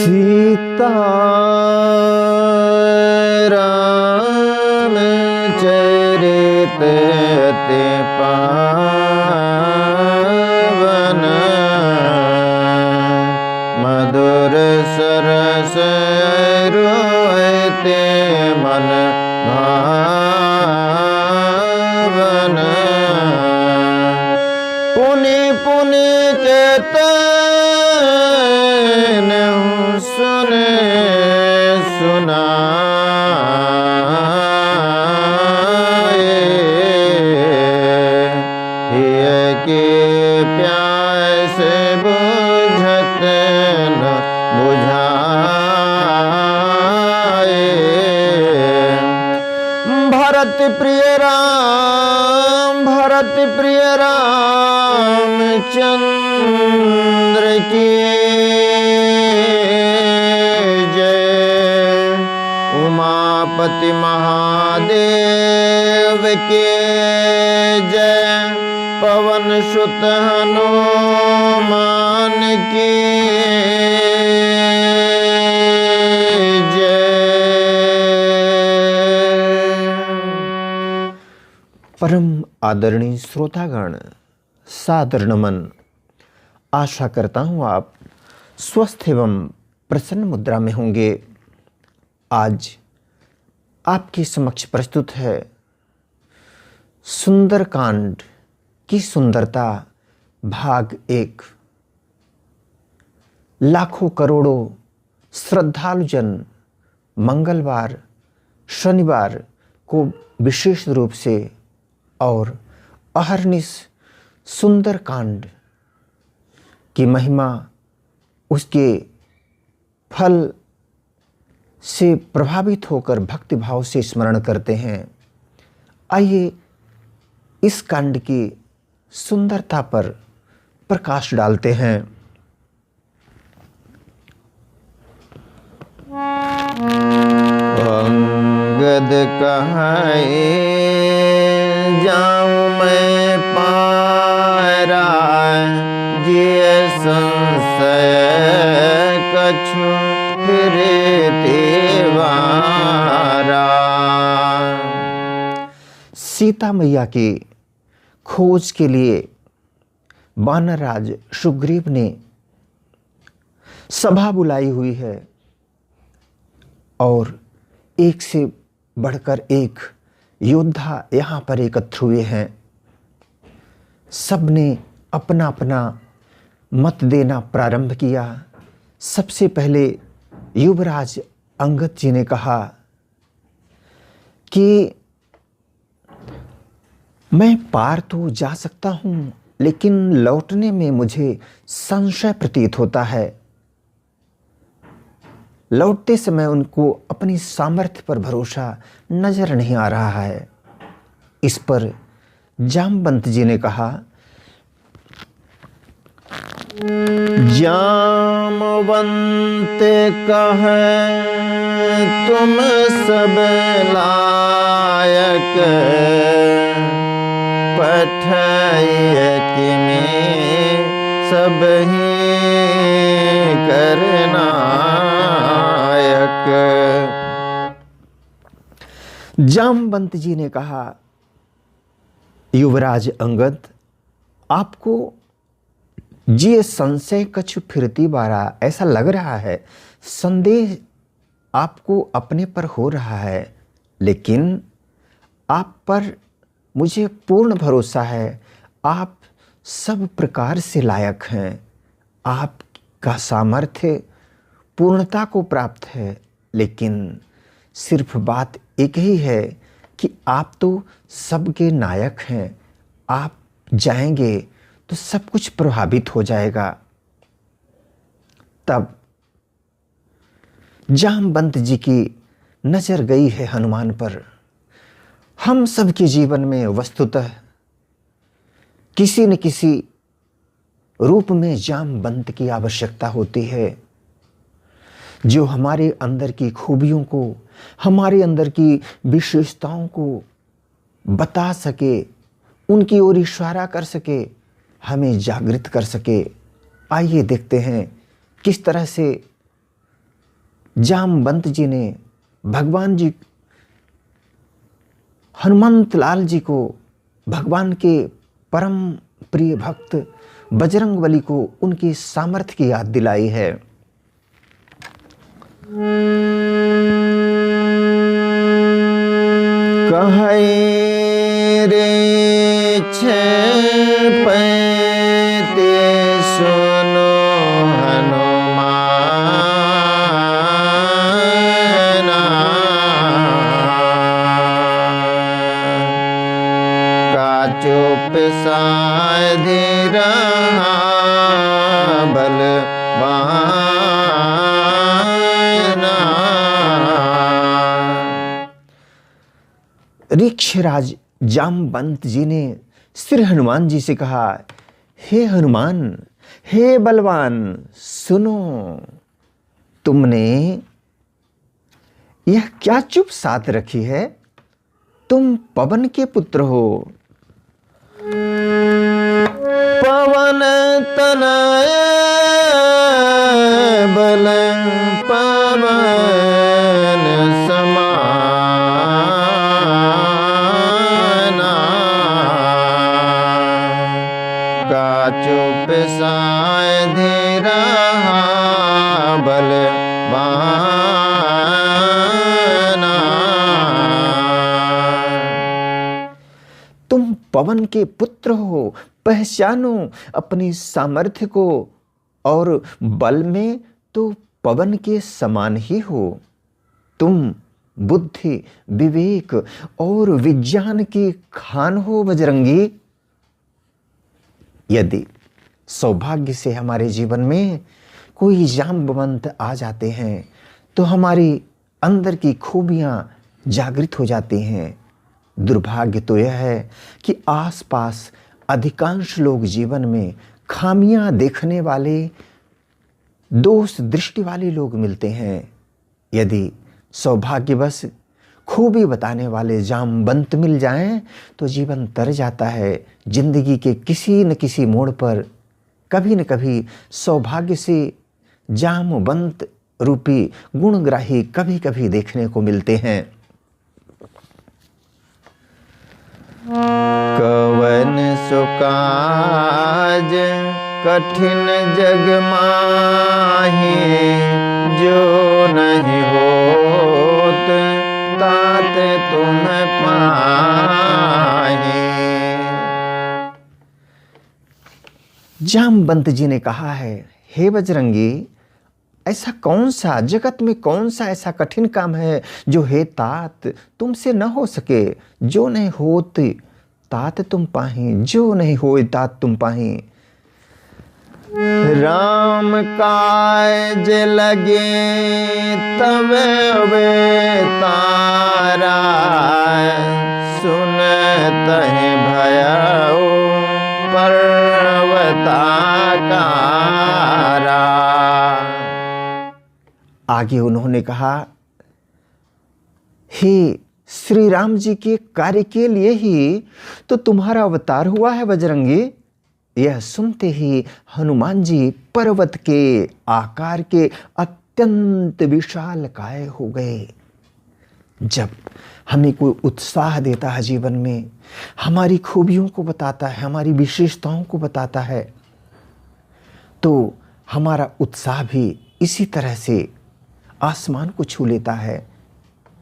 सीता राम चरित अति पावन, मधुर सरस रोते मन भावन। पुनि पुनि केतन सुने सुनाए, हिय के प्यास बुझत न बुझाए। भरत प्रिय रामचंद्र की जय, उमापति महादेव के जय, पवन सुत हनुमान की जय। परम आदरणीय श्रोतागण, सादर नमन। आशा करता हूँ आप स्वस्थ एवं प्रसन्न मुद्रा में होंगे। आज आपके समक्ष प्रस्तुत है सुंदरकांड की सुंदरता भाग 1। लाखों करोड़ों श्रद्धालुजन मंगलवार शनिवार को विशेष रूप से और अहर्निश सुंदरकांड की महिमा, उसके फल से प्रभावित होकर भक्ति भाव से स्मरण करते हैं। आइए इस कांड की सुंदरता पर प्रकाश डालते हैं। अंगद कहे जाऊं मैं पारा, जिय संशय कछु फिरते वारा। सीता मैया की खोज के लिए वानरराज सुग्रीव ने सभा बुलाई हुई है और एक से बढ़कर एक योद्धा यहाँ पर एकत्र हुए हैं। सबने अपना अपना मत देना प्रारंभ किया। सबसे पहले युवराज अंगद जी ने कहा कि मैं पार तो जा सकता हूँ, लेकिन लौटने में मुझे संशय प्रतीत होता है। लौटते समय उनको अपनी सामर्थ्य पर भरोसा नजर नहीं आ रहा है। इस पर जामवंत जी ने कहा, जामवंत कहे तुम सब लायक, पठयति में सब ही करनायक। जामवंत जी ने कहा, युवराज अंगद, आपको जी संशय कछु फिरती बारा, ऐसा लग रहा है संदेह आपको अपने पर हो रहा है, लेकिन आप पर मुझे पूर्ण भरोसा है। आप सब प्रकार से लायक हैं। आपका सामर्थ्य पूर्णता को प्राप्त है, लेकिन सिर्फ बात एक ही है कि आप तो सबके नायक हैं। आप जाएंगे तो सब कुछ प्रभावित हो जाएगा। तब जामवंत जी की नजर गई है हनुमान पर। हम सबके जीवन में वस्तुतः किसी न किसी रूप में जामवंत की आवश्यकता होती है, जो हमारे अंदर की खूबियों को, हमारे अंदर की विशेषताओं को बता सके, उनकी ओर इशारा कर सके, हमें जागृत कर सके। आइए देखते हैं किस तरह से जामवंत जी ने भगवान जी हनुमंत लाल जी को, भगवान के परम प्रिय भक्त बजरंगबली को उनकी सामर्थ्य की याद दिलाई है। कहे रे पैते सुनो हनुमान, का चुप साधे रहा बलवाना। ऋक्षराज जामवंत जी ने श्री हनुमान जी से कहा, हे हनुमान, हे बलवान, सुनो, तुमने यह क्या चुप साध रखी है? तुम पवन के पुत्र हो। पवन तनय बल पवन समाना, का चुप साधे रहा बलवाना। तुम पवन के पुत्र हो, पहचानो अपनी सामर्थ्य को, और बल में तो पवन के समान ही हो। तुम बुद्धि, विवेक और विज्ञान की खान हो बजरंगी। यदि सौभाग्य से हमारे जीवन में कोई जामवंत आ जाते हैं तो हमारी अंदर की खूबियां जागृत हो जाती हैं। दुर्भाग्य तो यह है कि आसपास अधिकांश लोग जीवन में खामियां देखने वाले, दोष दृष्टि वाले लोग मिलते हैं। यदि सौभाग्यवश खूबी बताने वाले जामवंत मिल जाएं तो जीवन तर जाता है। जिंदगी के किसी न किसी मोड़ पर कभी न कभी सौभाग्य से जामवंत रूपी गुणग्राही कभी कभी देखने को मिलते हैं। कवन सुकाज कठिन जग माही, जो नहीं होत तात तुम पाही। जामवंत जी ने कहा है, हे बजरंगी, ऐसा कौन सा जगत में कौन सा ऐसा कठिन काम है जो हे तात तुमसे न हो सके। जो नहीं होत तात तुम पाही, जो नहीं होए तात तुम पाही। राम काज लगे तब वे तारा, सुनत है भयउ पर्वताकारा। आगे उन्होंने कहा, हे श्री राम जी के कार्य के लिए ही तो तुम्हारा अवतार हुआ है बजरंगी। यह सुनते ही हनुमान जी पर्वत के आकार के अत्यंत विशालकाय हो गए। जब हमें कोई उत्साह देता है जीवन में, हमारी खूबियों को बताता है, हमारी विशेषताओं को बताता है, तो हमारा उत्साह भी इसी तरह से आसमान को छू लेता है।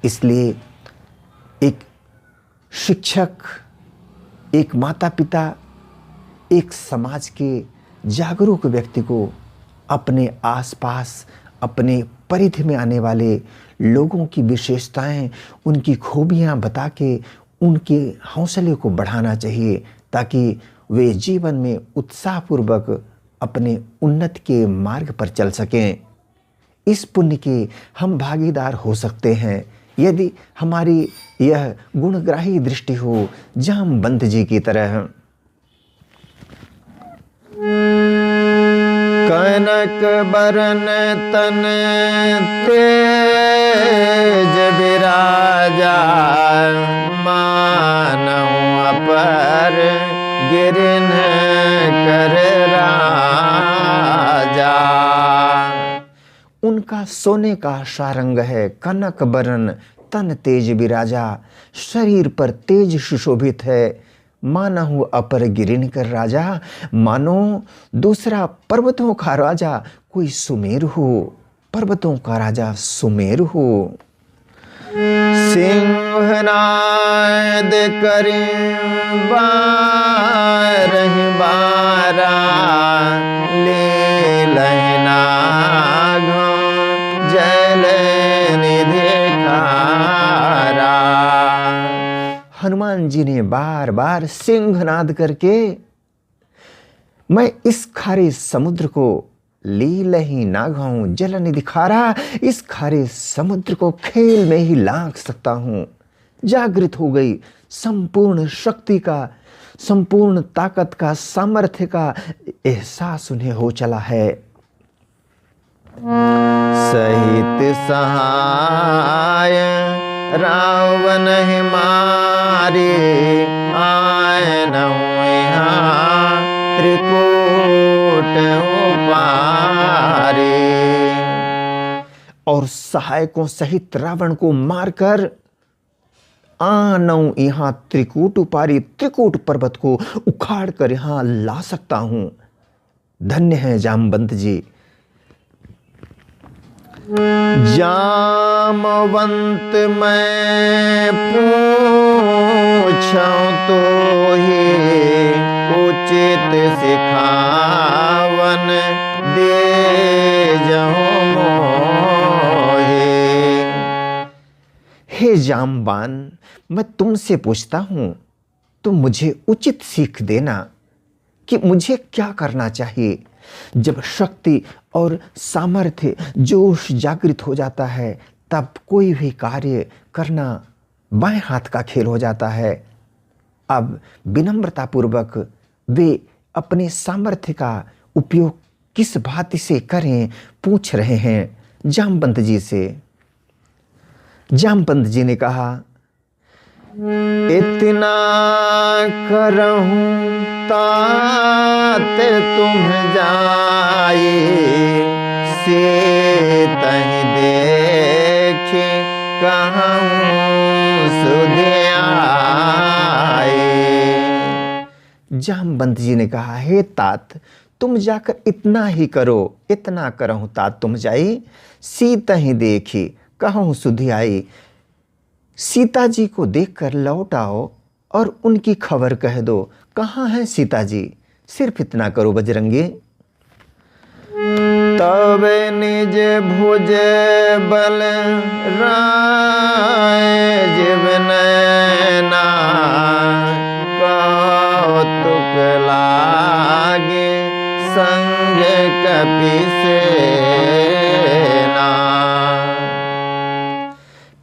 इसलिए एक शिक्षक, एक माता पिता, एक समाज के जागरूक व्यक्ति को अपने आसपास, अपने परिधि में आने वाले लोगों की विशेषताएं, उनकी खूबियां बता के उनके हौसले को बढ़ाना चाहिए, ताकि वे जीवन में उत्साहपूर्वक अपने उन्नति के मार्ग पर चल सकें। इस पुण्य के हम भागीदार हो सकते हैं यदि हमारी यह गुणग्राही दृष्टि हो जामवंत जी की तरह। कनक बरन तन तेज विराजा, मानहु अपर गिरिन कर राजा। उनका सोने का सारंग है, कनक बरन तन तेज विराजा, शरीर पर तेज सुशोभित है, मानहु अपर गिरिन कर राजा। मानो दूसरा पर्वतों का राजा कोई सुमेर हो, पर्वतों का राजा सुमेर हो। सिंहनाद करे बारहि बारा, ले लहना जल निधि खारा। हनुमान जी ने बार बार सिंहनाद करके मैं इस खारे समुद्र को लीलहि नाघाऊं जल निधि खारा, इस खारे समुद्र को खेल में ही लांघ सकता हूं। जागृत हो गई, संपूर्ण शक्ति का, संपूर्ण ताकत का, सामर्थ्य का एहसास उन्हें हो चला है। सहित सहाय रावण मारे, आयन त्रिकूट पारे। और सहायकों सहित रावण को मारकर आनऊ यहां त्रिकूट उपारी, त्रिकूट पर्वत को उखाड़ कर यहां ला सकता हूं। धन्य है जामवंत जी। जामवंत मैं पूछूं तो ही, उचित सिखावन दे जहूं मोहे। हे जामवान, मैं तुमसे पूछता हूं, तुम मुझे उचित सीख देना कि मुझे क्या करना चाहिए। जब शक्ति और सामर्थ्य, जोश जागृत हो जाता है, तब कोई भी कार्य करना बाएं हाथ का खेल हो जाता है। अब विनम्रता पूर्वक वे अपने सामर्थ्य का उपयोग किस भांति से करें, पूछ रहे हैं जामवंत जी से। जामवंत जी ने कहा, इतना करहूं तात तुम जाए, से तहि देखे कहूं सुध आए। जामवंत जी ने कहा, हे तात, तुम जाकर इतना ही करो, इतना करहूं तात तुम जाई, सीता ही देखी कहूं सुधि आई। सीता जी को देखकर लौट आओ और उनकी खबर कह दो, कहाँ है सीता जी, सिर्फ इतना करो बजरंगी। तब निज भुज बल राय जीव नैना, कौतुक लागे संग कपि सेना।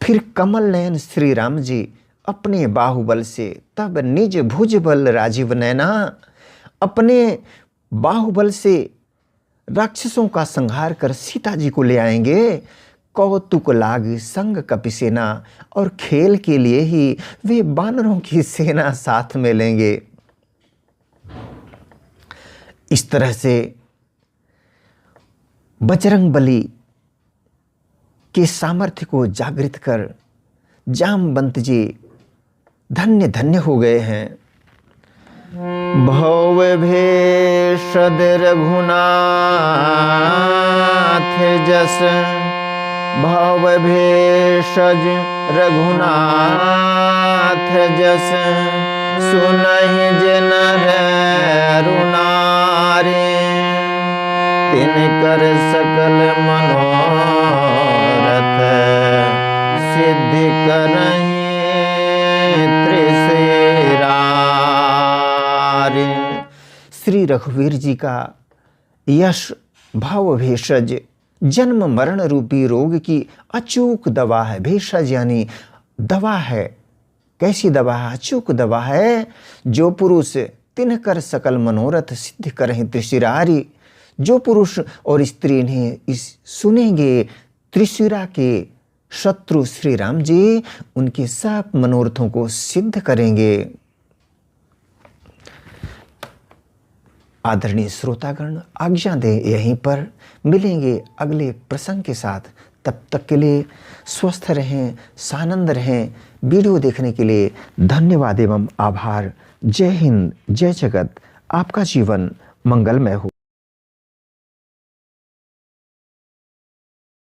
फिर कमल नयन श्री राम जी अपने बाहुबल से, तब निज भुज बल राजीव नैना, अपने बाहुबल से राक्षसों का संहार कर सीता जी को ले आएंगे। कौतुक लाग संग कपि सेना, और खेल के लिए ही वे बानरों की सेना साथ में लेंगे। इस तरह से बजरंगबली के सामर्थ्य को जागृत कर जामवंत जी धन्य धन्य हो गए हैं। भव भेषद रघुनाथ जस, भव भेषज रघुनाथ जस, सुनहि जिन रुनारे, तिनकर सकल मनोरथ, सिद्धि करहि त्रिशिरारि। श्री रघुवीर जी का यश भाव भेषज जन्म मरण रूपी रोग की अचूक दवा है। भेषज यानी दवा है। कैसी दवा है? अचूक दवा है। जो पुरुष तिनकर सकल मनोरथ सिद्ध करहि त्रिशिरारि, जो पुरुष और स्त्री इन्हें इस सुनेंगे, त्रिशिरा के शत्रु श्री राम जी उनके सब मनोरथों को सिद्ध करेंगे। आदरणीय श्रोतागण आज्ञा दें, यहीं पर मिलेंगे अगले प्रसंग के साथ। तब तक के लिए स्वस्थ रहें, सानंद रहें। वीडियो देखने के लिए धन्यवाद एवं आभार। जय हिंद, जय जगत। आपका जीवन मंगलमय हो।